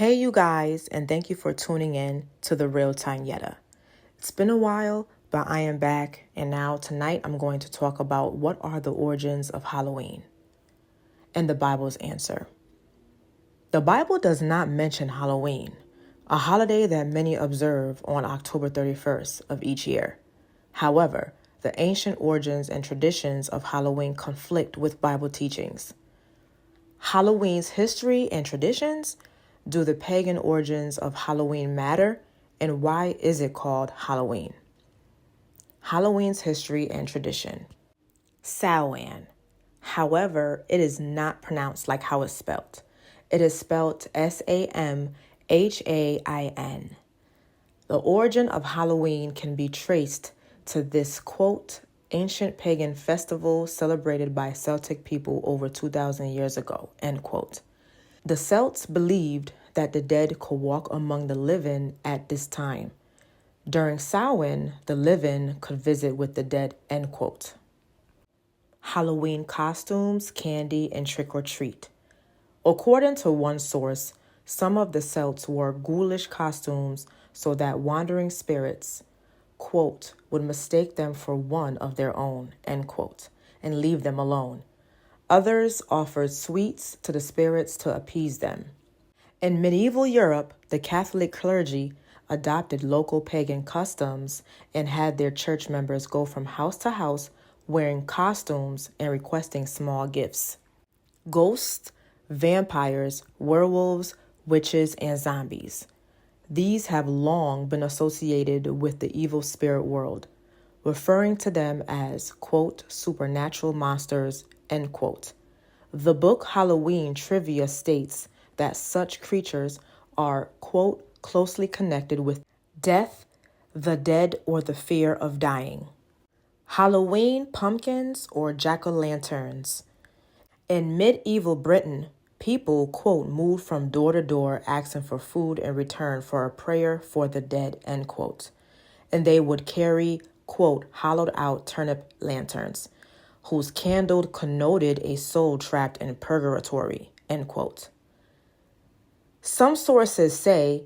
Hey, you guys, and thank you for tuning in to the Real Time Yetta. It's been a while, but I am back, and now tonight I'm going to talk about what are the origins of Halloween and the Bible's answer. The Bible does not mention Halloween, a holiday that many observe on October 31st of each year. However, the ancient origins and traditions of Halloween conflict with Bible teachings. Halloween's history and traditions. Do the pagan origins of Halloween matter? And why is it called Halloween? Halloween's history and tradition. Samhain. However, it is not pronounced like how it's spelled. It is spelled Samhain. The origin of Halloween can be traced to this, quote, ancient pagan festival celebrated by Celtic people over 2,000 years ago, end quote. The Celts believed that the dead could walk among the living at this time. During Samhain, the living could visit with the dead, end quote. Halloween costumes, candy, and trick-or-treat. According to one source, some of the Celts wore ghoulish costumes so that wandering spirits, quote, would mistake them for one of their own, end quote, and leave them alone. Others offered sweets to the spirits to appease them. In medieval Europe, the Catholic clergy adopted local pagan customs and had their church members go from house to house wearing costumes and requesting small gifts. Ghosts, vampires, werewolves, witches, and zombies. These have long been associated with the evil spirit world, referring to them as, quote, supernatural monsters, end quote. The book Halloween Trivia states that such creatures are, quote, closely connected with death, the dead, or the fear of dying. Halloween pumpkins or jack-o'-lanterns. In medieval Britain, people, quote, moved from door to door asking for food in return for a prayer for the dead, end quote. And they would carry, quote, hollowed out turnip lanterns, whose candle connoted a soul trapped in purgatory, end quote. Some sources say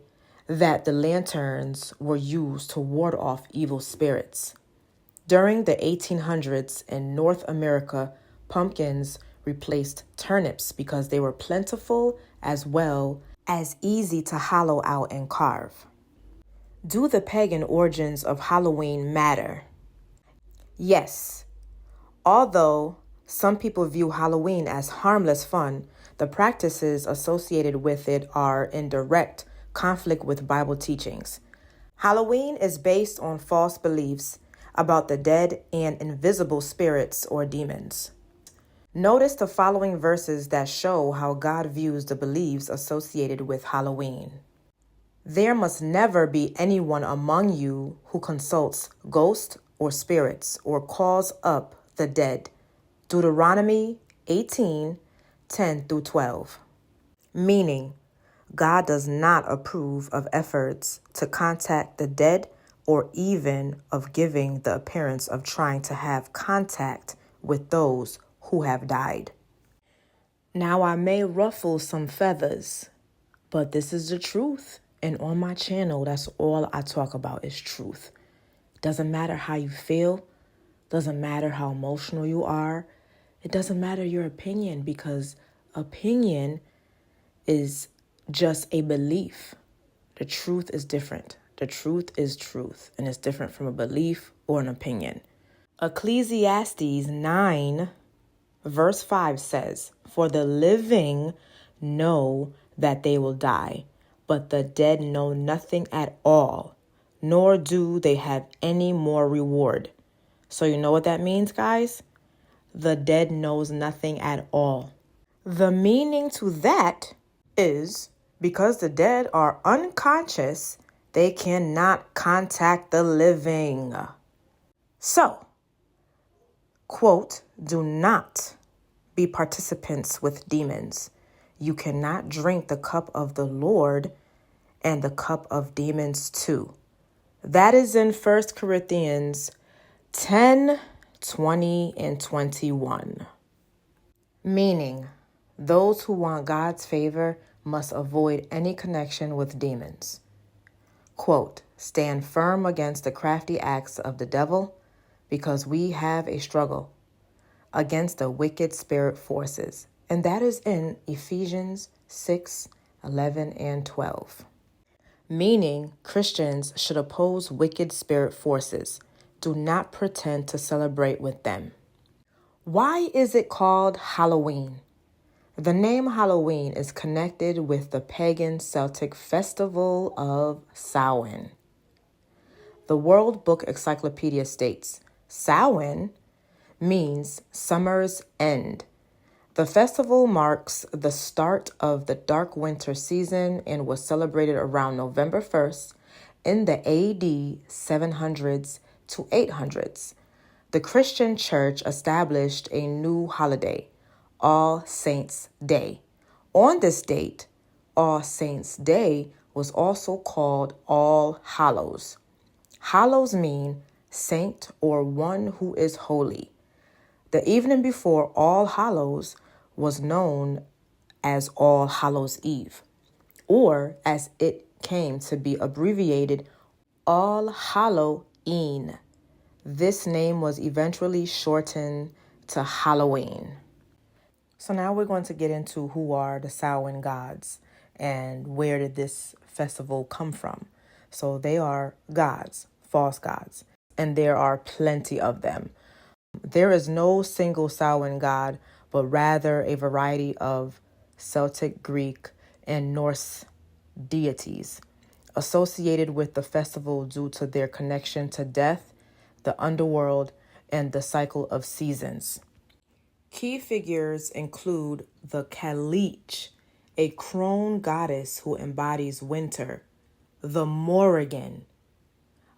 that the lanterns were used to ward off evil spirits. During the 1800s in North America, pumpkins replaced turnips because they were plentiful as well as easy to hollow out and carve. Do the pagan origins of Halloween matter? Yes. Although some people view Halloween as harmless fun, the practices associated with it are in direct conflict with Bible teachings. Halloween is based on false beliefs about the dead and invisible spirits or demons. Notice the following verses that show how God views the beliefs associated with Halloween. There must never be anyone among you who consults ghosts or spirits or calls up the dead. Deuteronomy 18:10-12. Meaning, God does not approve of efforts to contact the dead or even of giving the appearance of trying to have contact with those who have died. Now, I may ruffle some feathers, but this is the truth. And on my channel, that's all I talk about is truth. Doesn't matter how you feel. Doesn't matter how emotional you are. It doesn't matter your opinion, because opinion is just a belief. The truth is different. The truth is truth, and it's different from a belief or an opinion. Ecclesiastes 9, verse 5 says, "For the living know that they will die, but the dead know nothing at all, nor do they have any more reward." So you know what that means, guys? The dead knows nothing at all. The meaning to that is because the dead are unconscious, they cannot contact the living. So, quote, do not be participants with demons. You cannot drink the cup of the Lord and the cup of demons too. That is in 1 Corinthians 10:20-21. Meaning, those who want God's favor must avoid any connection with demons. Quote, stand firm against the crafty acts of the devil, because we have a struggle against the wicked spirit forces. And that is in Ephesians 6:11 and 12. Meaning, Christians should oppose wicked spirit forces. Do not pretend to celebrate with them. Why is it called Halloween? The name Halloween is connected with the pagan Celtic festival of Samhain. The World Book Encyclopedia states, Samhain means summer's end. The festival marks the start of the dark winter season and was celebrated around November 1st in the AD 700s to 800s. The Christian Church established a new holiday, All Saints' Day. On this date, All Saints' Day was also called All Hallows. Hallows mean saint or one who is holy. The evening before All Hallows was known as All Hallows Eve, or as it came to be abbreviated, All Halloween. This name was eventually shortened to Halloween. So now we're going to get into who are the Samhain gods and where did this festival come from. So they are gods, false gods, and there are plenty of them. There is no single Samhain god, but rather a variety of Celtic, Greek, and Norse deities associated with the festival due to their connection to death, the underworld, and the cycle of seasons. Key figures include the Cailleach, a crone goddess who embodies winter, the Morrigan,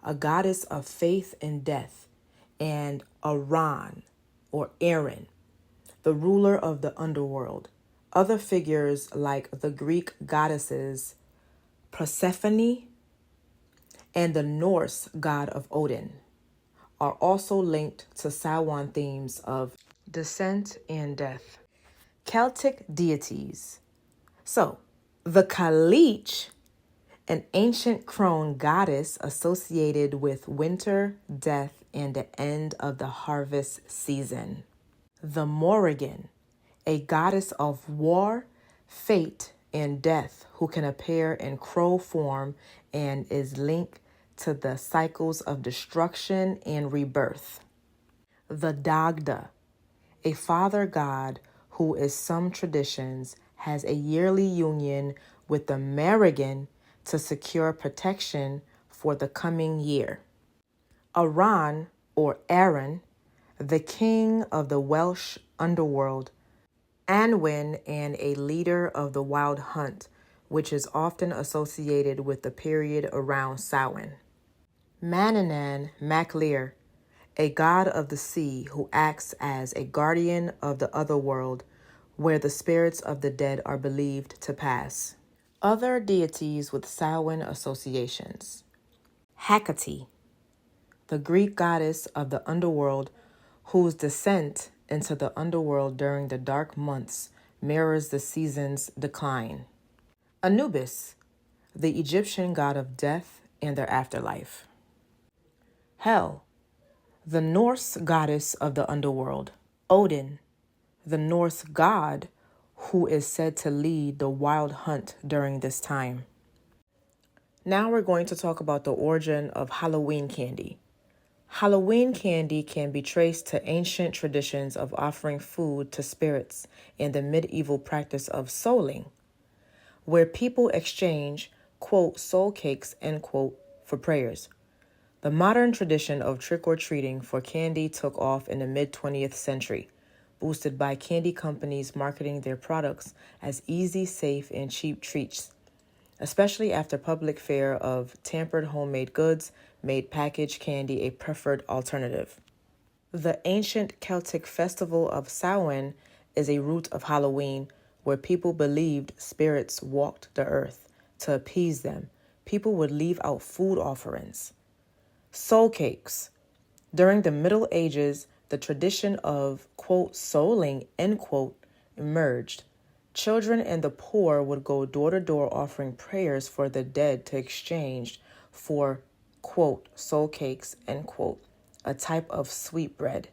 a goddess of faith and death, and Aran, or Aaron, the ruler of the underworld. Other figures like the Greek goddesses Persephone and the Norse god of Odin are also linked to Samhain themes of descent and death. Celtic deities. So, the Cailleach, an ancient crone goddess associated with winter, death, and the end of the harvest season. The Morrigan, a goddess of war, fate, and death who can appear in crow form and is linked to the cycles of destruction and rebirth. The Dagda, a father god who in some traditions has a yearly union with the Merrigan to secure protection for the coming year. Aran, or Aaron, the king of the Welsh underworld, Anwen, and a leader of the wild hunt, which is often associated with the period around Samhain. Manannán mac Lir, a god of the sea who acts as a guardian of the otherworld, where the spirits of the dead are believed to pass. Other deities with Samhain associations. Hecate, the Greek goddess of the underworld whose descent into the underworld during the dark months mirrors the season's decline. Anubis, the Egyptian god of death and their afterlife. Hel, the Norse goddess of the underworld. Odin, the Norse god who is said to lead the wild hunt during this time. Now we're going to talk about the origin of Halloween candy. Halloween candy can be traced to ancient traditions of offering food to spirits and the medieval practice of souling, where people exchange, quote, soul cakes, end quote, for prayers. The modern tradition of trick-or-treating for candy took off in the mid-20th century, boosted by candy companies marketing their products as easy, safe, and cheap treats, especially after public fear of tampered homemade goods made packaged candy a preferred alternative. The ancient Celtic festival of Samhain is a root of Halloween where people believed spirits walked the earth. To appease them, people would leave out food offerings. Soul cakes. During the Middle Ages, the tradition of, quote, souling, end quote, emerged. Children and the poor would go door to door offering prayers for the dead to exchange for, quote, soul cakes, end quote, a type of sweet bread.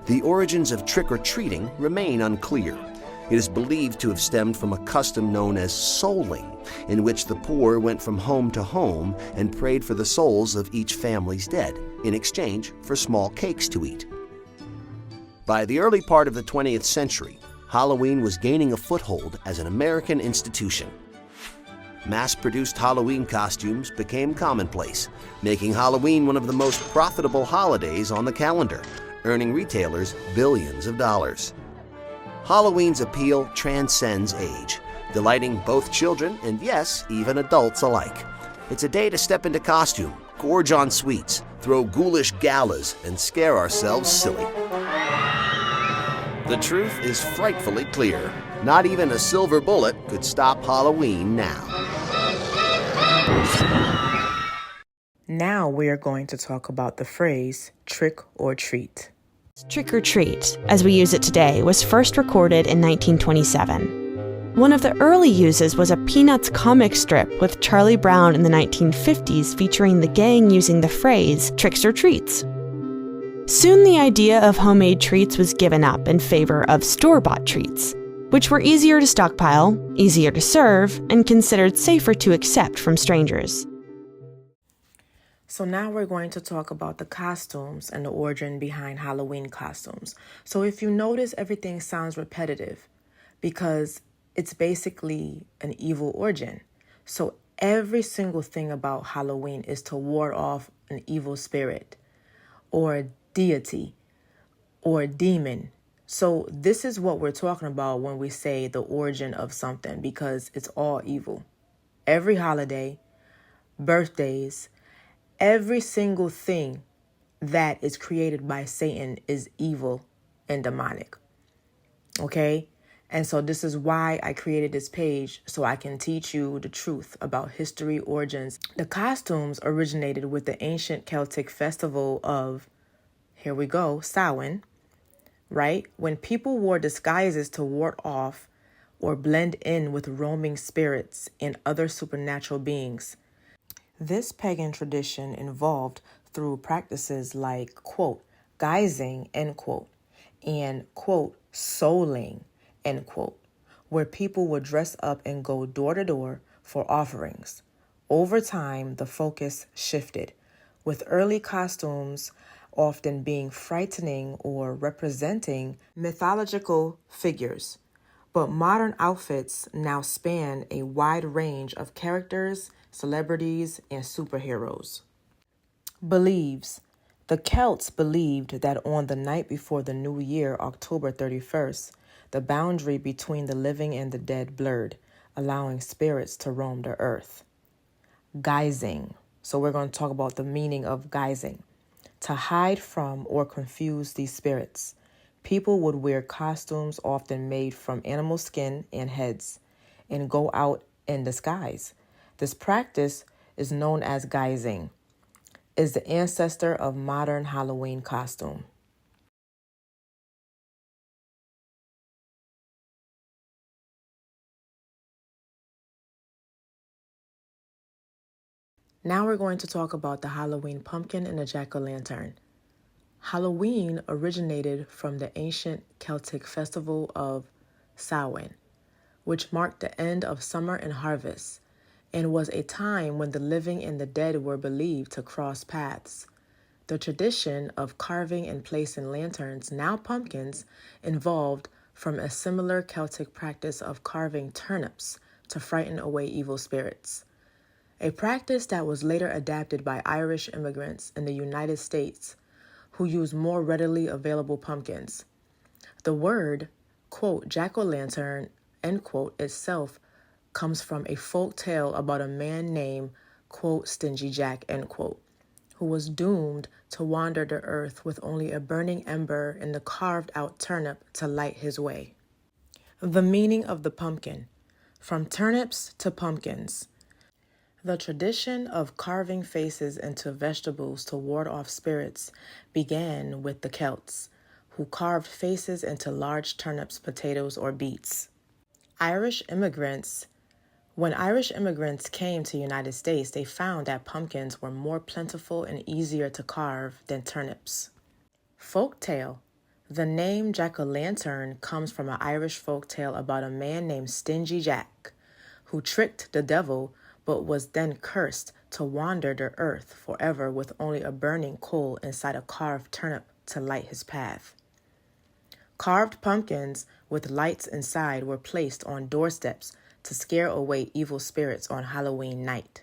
The origins of trick-or-treating remain unclear. It is believed to have stemmed from a custom known as souling, in which the poor went from home to home and prayed for the souls of each family's dead, in exchange for small cakes to eat. By the early part of the 20th century, Halloween was gaining a foothold as an American institution. Mass-produced Halloween costumes became commonplace, making Halloween one of the most profitable holidays on the calendar, earning retailers billions of dollars. Halloween's appeal transcends age, delighting both children and, yes, even adults alike. It's a day to step into costume, gorge on sweets, throw ghoulish galas, and scare ourselves silly. The truth is frightfully clear. Not even a silver bullet could stop Halloween now. Now we are going to talk about the phrase trick or treat. Trick or treat, as we use it today, was first recorded in 1927. One of the early uses was a Peanuts comic strip with Charlie Brown in the 1950s featuring the gang using the phrase tricks or treats. Soon the idea of homemade treats was given up in favor of store-bought treats, which were easier to stockpile, easier to serve, and considered safer to accept from strangers. So now we're going to talk about the costumes and the origin behind Halloween costumes. So if you notice, everything sounds repetitive because it's basically an evil origin. So every single thing about Halloween is to ward off an evil spirit or a deity or a demon. So this is what we're talking about when we say the origin of something, because it's all evil. Every holiday, birthdays, every single thing that is created by Satan is evil and demonic. Okay? And so this is why I created this page, so I can teach you the truth about history, origins. The costumes originated with the ancient Celtic festival of, here we go, Samhain, right? When people wore disguises to ward off or blend in with roaming spirits and other supernatural beings. This pagan tradition involved through practices like, quote, guising, end quote, and, quote, souling, end quote, where people would dress up and go door to door for offerings. Over time, the focus shifted, with early costumes often being frightening or representing mythological figures. But modern outfits now span a wide range of characters, celebrities, and superheroes. Believes. The Celts believed that on the night before the new year, October 31st, the boundary between the living and the dead blurred, allowing spirits to roam the earth. Guising. So we're going to talk about the meaning of guising. To hide from or confuse these spirits, people would wear costumes often made from animal skin and heads and go out in disguise. This practice is known as guising, is the ancestor of modern Halloween costume. Now we're going to talk about the Halloween pumpkin and the jack-o'-lantern. Halloween originated from the ancient Celtic festival of Samhain, which marked the end of summer and harvest, and was a time when the living and the dead were believed to cross paths. The tradition of carving and placing lanterns, now pumpkins, evolved from a similar Celtic practice of carving turnips to frighten away evil spirits, a practice that was later adapted by Irish immigrants in the United States who used more readily available pumpkins. The word, quote, jack-o'-lantern, end quote, itself comes from a folk tale about a man named, quote, Stingy Jack, end quote, who was doomed to wander the earth with only a burning ember and the carved-out turnip to light his way. The meaning of the pumpkin. From turnips to pumpkins. The tradition of carving faces into vegetables to ward off spirits began with the Celts, who carved faces into large turnips, potatoes, or beets. When Irish immigrants came to the United States, they found that pumpkins were more plentiful and easier to carve than turnips. Folktale. The name jack-o'-lantern comes from an Irish folktale about a man named Stingy Jack, who tricked the devil but was then cursed to wander the earth forever with only a burning coal inside a carved turnip to light his path. Carved pumpkins with lights inside were placed on doorsteps to scare away evil spirits on Halloween night.